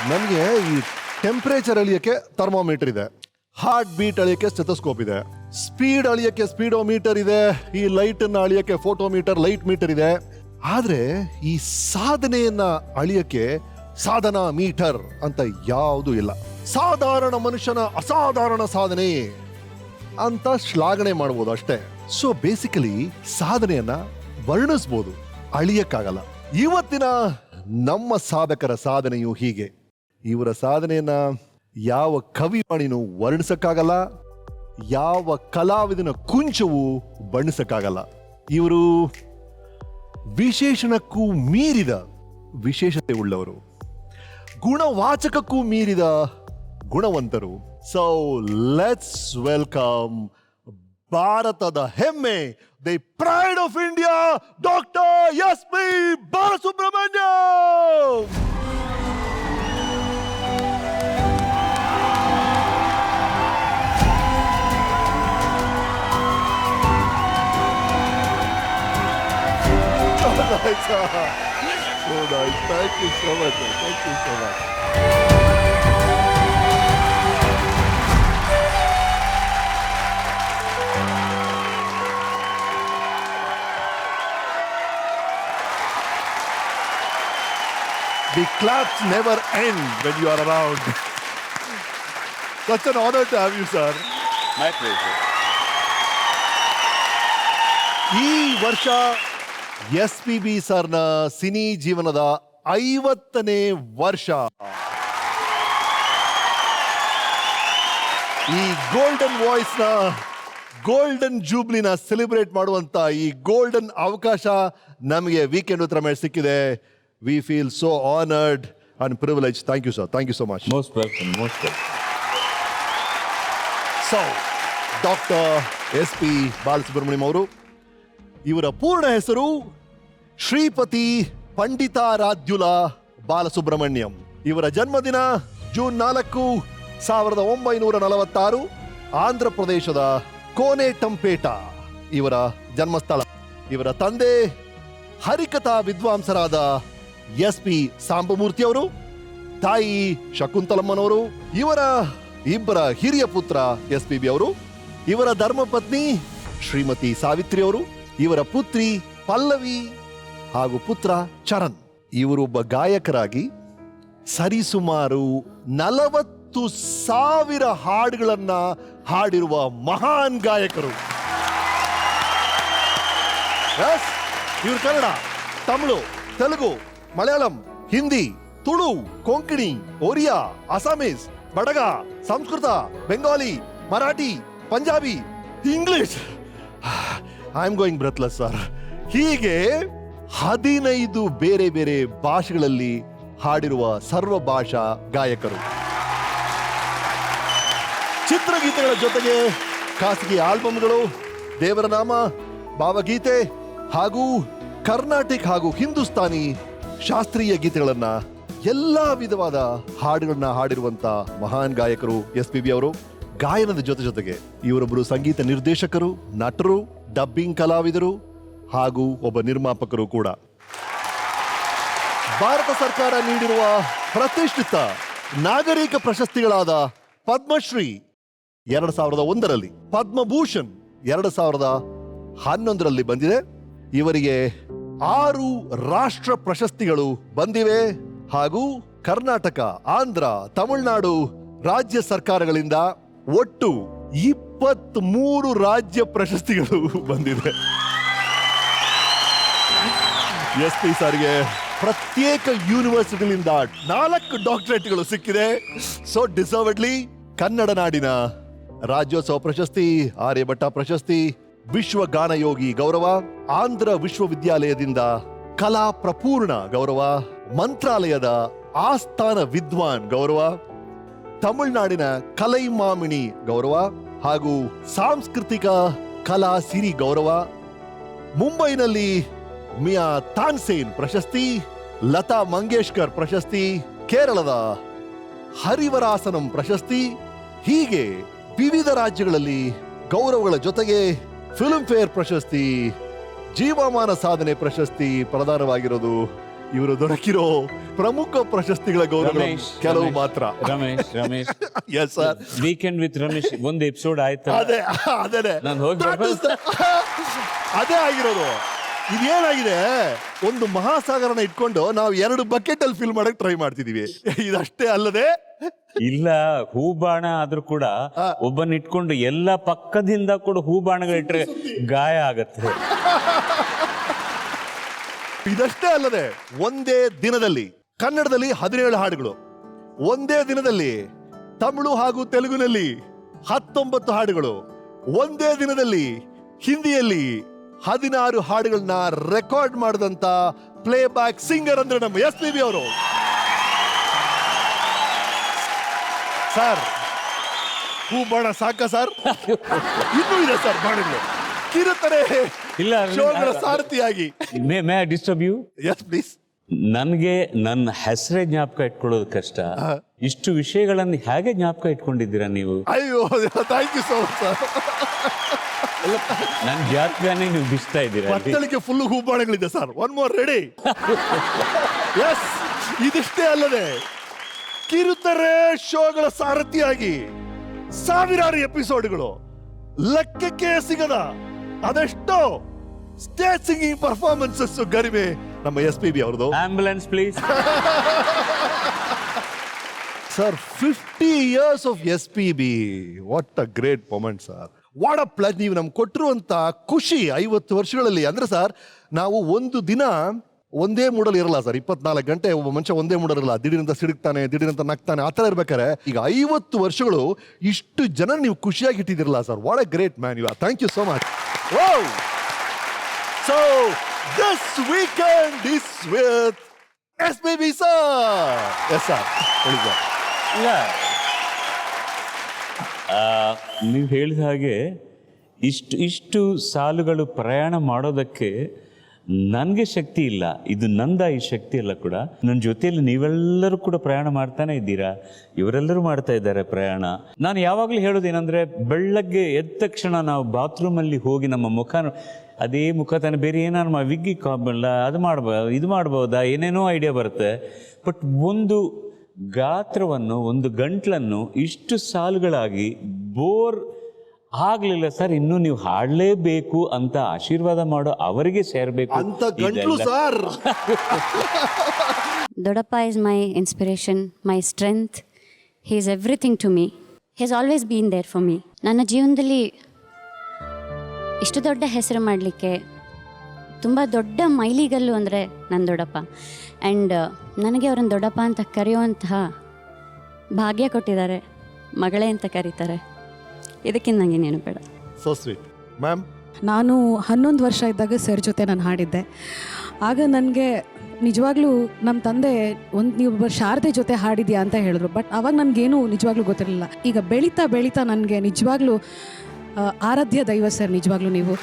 ನನಗೆ ಈ temperature ಅಳಿಯಕ್ಕೆ thermometer ಇದೆ, ಹಾರ್ಟ್ ಬೀಟ್ ಅಳಿಯಕ್ಕೆ ಸ್ಟೆಥೋಸ್ಕೋಪ್ ಇದೆ, ಸ್ಪೀಡ್ ಅಳಿಯಕ್ಕೆ ಸ್ಪೀಡೋಮೀಟರ್ ಇದೆ, ಈ ಲೈಟ್ ಅನ್ನ ಅಳಿಯಕ್ಕೆ ಫೋಟೋಮೀಟರ್, ಲೈಟ್ ಮೀಟರ್ ಇದೆ. ಆದ್ರೆ ಈ ಸಾಧನೆಯನ್ನ ಅಳಿಯಕ್ಕೆ ಸಾಧನಾ ಮೀಟರ್ ಅಂತ ಯಾವುದು ಇಲ್ಲ. ಸಾಧಾರಣ ಮನುಷ್ಯನ ಅಸಾಧಾರಣ ಸಾಧನೆ ಅಂತ ಶ್ಲಾಘನೆ ಮಾಡಬಹುದು ಅಷ್ಟೇ. ಸೊ ಬೇಸಿಕಲಿ ಸಾಧನೆಯನ್ನ ವರ್ಣಿಸ್ಬೋದು, ಅಳಿಯಕ್ಕಾಗಲ್ಲ. ಇವತ್ತಿನ ನಮ್ಮ ಸಾಧಕರ ಸಾಧನೆಯು ಹೀಗೆ. ಇವರ ಸಾಧನೆಯನ್ನ ಯಾವ ಕವಿವಾಣಿನೂ ವರ್ಣಿಸಕ್ಕಾಗಲ್ಲ, ಯಾವ ಕಲಾವಿದನ ಕುಂಚವೂ ಬಣ್ಣಿಸಕ್ಕಾಗಲ್ಲ. ಇವರು ವಿಶೇಷಣಕ್ಕೂ ಮೀರಿದ ವಿಶೇಷತೆ ಉಳ್ಳವರು, ಗುಣವಾಚಕಕ್ಕೂ ಮೀರಿದ ಗುಣವಂತರು. ಸೊ ಲೆಟ್ಸ್ ವೆಲ್ಕಮ್ ಭಾರತದ ಹೆಮ್ಮೆ, the pride of India, doctor S P. Balasubrahmanyam. So nice. Thank you so much. Thank you so much. The claps never end when you are around. Such an honor to have you, sir. My pleasure. ಈ ವರ್ಷ SPB. ಸರ್ನ cine ಜೀವನದ 50ನೇ ವರ್ಷ. ಈ golden voice ನ golden ಜೂಬ್ಲಿನ celebrate ಮಾಡುವಂತ ಈ ಗೋಲ್ಡನ್ ಅವಕಾಶ ನಮಗೆ ವೀಕೆಂಡ್ ಉತ್ತರ ಮೇಲೆ ಸಿಕ್ಕಿದೆ. We feel so honoured and privilege. Thank you sir, thank you so much. Most welcome, most welcome. So doctor S P. Balasubrahmanyam ಅವರು, ಇವರ ಪೂರ್ಣ ಹೆಸರು ಶ್ರೀಪತಿ ಪಂಡಿತಾರಾಧ್ಯುಲ ಬಾಲಸುಬ್ರಹ್ಮಣ್ಯಂ. ಇವರ ಜನ್ಮದಿನ ಜೂನ್ 4, 1946, ಆಂಧ್ರ ಪ್ರದೇಶದ ಕೋನೆಟಂಪೇಟ ಇವರ ಜನ್ಮಸ್ಥಳ. ಇವರ ತಂದೆ ಹರಿಕಥಾ ವಿದ್ವಾಂಸರಾದ ಎಸ್.ಪಿ. ಸಾಂಬಮೂರ್ತಿ ಅವರು, ತಾಯಿ ಶಕುಂತಲಮ್ಮನವರು. ಇವರ ಇಬ್ಬರ ಹಿರಿಯ ಪುತ್ರ ಎಸ್.ಪಿ.ಬಿ. ಅವರು, ಇವರ ಧರ್ಮಪತ್ನಿ ಶ್ರೀಮತಿ ಸಾವಿತ್ರಿ ಅವರು, ಇವರ ಪುತ್ರಿ ಪಲ್ಲವಿ ಹಾಗೂ ಪುತ್ರ ಚರಣ್. ಇವರೊಬ್ಬ ಗಾಯಕರಾಗಿ ಸರಿಸುಮಾರು 40,000 ಹಾಡುಗಳನ್ನ ಹಾಡಿರುವ ಮಹಾನ್ ಗಾಯಕರು. ಇವರು Kannada, Tamil, Telugu, Malayalam, Hindi, Tulu, Konkani, Oriya, Assamese, Badaga, Sanskrit, Bengali, Marathi, Punjabi, English. I am going breathless sir. ಹೀಗೆ 15 ಬೇರೆ ಬೇರೆ ಭಾಷೆಗಳಲ್ಲಿ ಹಾಡಿರುವ ಸರ್ವ ಭಾಷಾ ಗಾಯಕರು. ಚಿತ್ರಗೀತೆಗಳ ಜೊತೆಗೆ ಖಾಸಗಿ ಆಲ್ಬಮ್ಗಳು, ದೇವರ ನಾಮ, ಭಾವಗೀತೆ ಹಾಗೂ ಕರ್ನಾಟಿಕ್ ಹಾಗೂ ಹಿಂದೂಸ್ತಾನಿ ಶಾಸ್ತ್ರೀಯ ಗೀತೆಗಳನ್ನ, ಎಲ್ಲಾ ವಿಧವಾದ ಹಾಡುಗಳನ್ನ ಹಾಡಿರುವಂತ ಮಹಾನ್ ಗಾಯಕರು ಎಸ್.ಪಿ.ಬಿ. ಅವರು. ಗಾಯನದ ಜೊತೆಗೆ ಇವರೊಬ್ಬರು ಸಂಗೀತ ನಿರ್ದೇಶಕರು, ನಟರು, ಡಬ್ಬಿಂಗ್ ಕಲಾವಿದರು ಹಾಗೂ ಒಬ್ಬ ನಿರ್ಮಾಪಕರು ಕೂಡ. ಭಾರತ ಸರ್ಕಾರ ನೀಡಿರುವ ಪ್ರತಿಷ್ಠಿತ ನಾಗರಿಕ ಪ್ರಶಸ್ತಿಗಳಾದ ಪದ್ಮಶ್ರೀ 2001ರಲ್ಲಿ, ಪದ್ಮಭೂಷಣ್ 2011ರಲ್ಲಿ ಬಂದಿದೆ. ಇವರಿಗೆ 6 ರಾಷ್ಟ್ರ ಪ್ರಶಸ್ತಿಗಳು ಬಂದಿವೆ ಹಾಗೂ ಕರ್ನಾಟಕ, ಆಂಧ್ರ, ತಮಿಳುನಾಡು ರಾಜ್ಯ ಸರ್ಕಾರಗಳಿಂದ ಒಟ್ಟು 23 ರಾಜ್ಯ ಪ್ರಶಸ್ತಿಗಳು ಬಂದಿದೆ. ಎಸ್.ಪಿ. ಸರ್ಗೆ ಪ್ರತ್ಯೇಕ ಯೂನಿವರ್ಸಿಟಿಗಳಿಂದ 4 ಡಾಕ್ಟರೇಟ್ಗಳು ಸಿಕ್ಕಿದೆ. ಸೊ ಡಿಸರ್ವ್ಡ್ಲಿ ಕನ್ನಡ ನಾಡಿನ ರಾಜ್ಯೋತ್ಸವ ಪ್ರಶಸ್ತಿ, ಆರ್ಯಭಟ್ಟ ಪ್ರಶಸ್ತಿ, ವಿಶ್ವ ಗಾನಯೋಗಿ ಗೌರವ, ಆಂಧ್ರ ವಿಶ್ವವಿದ್ಯಾಲಯದಿಂದ ಕಲಾ ಪ್ರಪೂರ್ಣ ಗೌರವ, ಮಂತ್ರಾಲಯದ ಆಸ್ಥಾನ ವಿದ್ವಾನ್ ಗೌರವ, ತಮಿಳುನಾಡಿನ ಕಲೈಮಾಮಿಣಿ ಗೌರವ ಹಾಗೂ ಸಾಂಸ್ಕೃತಿಕ ಕಲಾ ಸಿರಿ ಗೌರವ, ಮುಂಬೈನಲ್ಲಿ ಮಿಯಾ ತಾನ್ಸೇನ್ ಪ್ರಶಸ್ತಿ, ಲತಾ ಮಂಗೇಶ್ಕರ್ ಪ್ರಶಸ್ತಿ, ಕೇರಳದ ಹರಿವರಾಸನಂ ಪ್ರಶಸ್ತಿ. ಹೀಗೆ ವಿವಿಧ ರಾಜ್ಯಗಳಲ್ಲಿ ಗೌರವಗಳ ಜೊತೆಗೆ ಫಿಲ್ಮ್ ಫೇರ್ ಪ್ರಶಸ್ತಿ, ಜೀವಮಾನ ಸಾಧನೆ ಪ್ರಶಸ್ತಿ ಪ್ರದಾನವಾಗಿರೋದು ಇವರು ದೊರಕಿರೋ ಪ್ರಮುಖ ಪ್ರಶಸ್ತಿಗಳ ಗೌರವ ಕೆಲವು ಮಾತ್ರ. Ramesh yes sir, weekend with Ramesh ಒಂದು ಎಪಿಸೋಡ್ ಆಯ್ತು. ಅದೇ ನಾನು ಹೋಗಿ ಅದೇ ಆಗಿರೋದು. ಇದೇನಾಗಿದೆ, ಒಂದು ಮಹಾಸಾಗರನ ಇಟ್ಕೊಂಡು ನಾವು 2 ಬಕೆಟ್ ಅಲ್ಲಿ ಫಿಲ್ ಮಾಡಕ್ ಟ್ರೈ ಮಾಡ್ತಿದೀವಿ. ಇದಷ್ಟೇ ಅಲ್ಲದೆ ಇಲ್ಲ, ಹೂಬಾಣ ಆದ್ರೂ ಕೂಡ ಒಬ್ಬನ ಇಟ್ಕೊಂಡು ಎಲ್ಲ ಪಕ್ಕದಿಂದ ಕೂಡ ಹೂಬಾಣಗಳಿಟ್ರೆ ಗಾಯ ಆಗತ್ತೆ. ಇದಷ್ಟೇ ಅಲ್ಲದೆ ಒಂದೇ ದಿನದಲ್ಲಿ ಕನ್ನಡದಲ್ಲಿ 17 ಹಾಡುಗಳು, ಒಂದೇ ದಿನದಲ್ಲಿ ತಮಿಳು ಹಾಗೂ ತೆಲುಗಿನಲ್ಲಿ 19 ಹಾಡುಗಳು, ಒಂದೇ ದಿನದಲ್ಲಿ ಹಿಂದಿಯಲ್ಲಿ 16 ಹಾಡುಗಳನ್ನ ರೆಕಾರ್ಡ್ ಮಾಡಿದಂತ ಪ್ಲೇ ಬ್ಯಾಕ್ ಸಿಂಗರ್ ಅಂದ್ರೆ ನಮ್ಮ SPB ಅವರು. ಸರ್, ಹೂ ಬಾಣ ಸಾಕ ಸರ್? ಇನ್ನೂ ಇದೆ ಸರ್ ಬಾಣಗಳು. ಕಿರುತೆರೆ ಇಲ್ಲ, ಶೋಗಳ ಸಾರಥಿಯಾಗಿ. May disturb you? Yes please. ನನ್ಗೆ ನನ್ನ ಹೆಸರೇ ಜ್ಞಾಪಕ ಇಟ್ಕೊಳ್ಳೋದು ಕಷ್ಟ. ಇಷ್ಟು ವಿಷಯಗಳನ್ನು ಹೇಗೆ ಜ್ಞಾಪಕ ಇಟ್ಕೊಂಡಿದ್ದೀರಾ ನೀವು? ಅಯ್ಯೋ, thank you so much sir. ನನ್ನ ಜಾತ್ರೆನೇ ನೀವು ಬಿಸ್ತಾ ಇದ್ದೀರಾ. ಪತ್ತಳಿಕೆ ಫುಲ್ ಹೂಬಾಣಗಳಿದೆ ಸರ್. One more ready. ಎಸ್, ಇದಿಷ್ಟೇ ಅಲ್ಲದೆ ಕಿರುತೆರೆ ಶೋಗಳ ಸಾರಥಿಯಾಗಿ ಸಾವಿರಾರು ಎಪಿಸೋಡ್ಗಳು, ಲೆಕ್ಕಕ್ಕೆ ಸಿಗದ ಅದೆಷ್ಟೋ ಸ್ಟೇಜ್ ಸಿಂಗಿಂಗ್ ಪರ್ಫಾರ್ಮೆನ್ಸಸ್ ಗರಿಮೆ ನಮ್ಮ SPB ಅವ್ರದ್ದು. Ambulance please. Sir, 50 years of SPB. What a great moment sir. What a plus. ನೀವು ನಮ್ಗೆ ಕೊಟ್ಟಿರುವಂತ ಖುಷಿ 50 ವರ್ಷಗಳಲ್ಲಿ. ಅಂದ್ರೆ ಸರ್, ನಾವು ಒಂದು ದಿನ ಒಂದೇ ಮೂಡಲ್ಲಿ ಇರಲ್ಲ ಸರ್. 24 ಗಂಟೆ ಒಬ್ಬ ಮನುಷ್ಯ ಒಂದೇ ಮೂಡಲ್ ಇರಲ್ಲ. ದಿಢೀರಂತ ಸಿಡುಕ್ತಾನೆ, ದಿಢೀರಂತ ನಗ್ತಾನೆ, ಆ ಥರ ಇರ್ಬೇಕಾರೆ ಈಗ 50 ವರ್ಷಗಳು ಇಷ್ಟು ಜನ ನೀವು ಖುಷಿಯಾಗಿ ಇಟ್ಟಿದಿರಲ್ಲ ಸರ್. What a great man you are. Thank you so much. So this weekend is with SPB sir. Yes sir, ಹೇಳಿ ಸರ್. ಇಲ್ಲ, ನೀವು ಹೇಳಿದ ಹಾಗೆ ಇಷ್ಟು ಸಾಲುಗಳು ಪ್ರಯಾಣ ಮಾಡೋದಕ್ಕೆ ನನಗೆ ಶಕ್ತಿ ಇಲ್ಲ. ಇದು ನಂದ ಈ ಶಕ್ತಿ ಎಲ್ಲ ಕೂಡ. ನನ್ನ ಜೊತೆಯಲ್ಲಿ ನೀವೆಲ್ಲರೂ ಕೂಡ ಪ್ರಯಾಣ ಮಾಡ್ತಾನೆ ಇದ್ದೀರಾ. ಇವರೆಲ್ಲರೂ ಮಾಡ್ತಾ ಇದ್ದಾರೆ ಪ್ರಯಾಣ. ನಾನು ಯಾವಾಗಲೂ ಹೇಳೋದೇನೆಂದರೆ, ಬೆಳಗ್ಗೆ ಎದ್ದ ತಕ್ಷಣ ನಾವು ಬಾತ್ರೂಮಲ್ಲಿ ಹೋಗಿ ನಮ್ಮ ಮುಖ, ಅದೇ ಮುಖ ತಾನೆ, ಬೇರೆ ಏನಾರು ವಿಗ್ಗಿ ಕಾಬಲ್ಲ, ಅದು ಮಾಡ್ಬೋದು, ಇದು ಮಾಡ್ಬೋದಾ, ಏನೇನೋ ಐಡಿಯಾ ಬರುತ್ತೆ. ಬಟ್ ಒಂದು ಗಾತ್ರವನ್ನು, ಒಂದು ಗಂಟ್ಲನ್ನು ಇಷ್ಟು ಸಾಲುಗಳಾಗಿ ಬೋರ್ ಆಗ್ಲಿಲ್ಲ ಸರ್. ಇನ್ನು ನೀವು ಹಾಡಲೇಬೇಕು ಅಂತ ಆಶೀರ್ವಾದ ಮಾಡೋ ಅವರಿಗೆ ಸೇರ್ಬೇಕು ಅಂತ ಗಂಟ್ಲು ಸರ್. ದೊಡ್ಡಪ್ಪ is my inspiration, my strength. He is everything to me. He has always been there for me. ನನ್ನ ಜೀವನದಲ್ಲಿ ಇಷ್ಟು ದೊಡ್ಡ ಹೆಸರು ಮಾಡಲಿಕ್ಕೆ ತುಂಬ ದೊಡ್ಡ ಮೈಲಿಗಲ್ಲು ಅಂದರೆ ನನ್ನ ದೊಡ್ಡಪ್ಪ. ಆ್ಯಂಡ್ ನನಗೆ ಅವರನ್ನು ದೊಡ್ಡಪ್ಪ ಅಂತ ಕರೆಯುವಂತಹ ಭಾಗ್ಯ ಕೊಟ್ಟಿದ್ದಾರೆ. ಮಗಳೇ ಅಂತ ಕರೀತಾರೆ. ಇದಕ್ಕಿಂತ ನನಗೆ ಇನ್ನೇನು ಬೇಡ. So sweet ma'am. ನಾನು 11 ವರ್ಷ ಇದ್ದಾಗ ಸರ್ ಜೊತೆ ನಾನು ಹಾಡಿದ್ದೆ. ಆಗ ನನಗೆ ನಿಜವಾಗ್ಲೂ ನಮ್ಮ ತಂದೆ ನೀವು ಶಾರದೆ ಜೊತೆ ಹಾಡಿದ್ಯಾ ಅಂತ ಹೇಳಿದ್ರು. ಬಟ್ ಆವಾಗ ನನಗೇನು ನಿಜವಾಗ್ಲೂ ಗೊತ್ತಿರಲಿಲ್ಲ. ಈಗ ಬೆಳೀತಾ ನನಗೆ ನಿಜವಾಗ್ಲೂ ಆರಾಧ್ಯ ದೈವ ಸರ್. ನಿಜವಾಗ್ಲೂ ನೀವು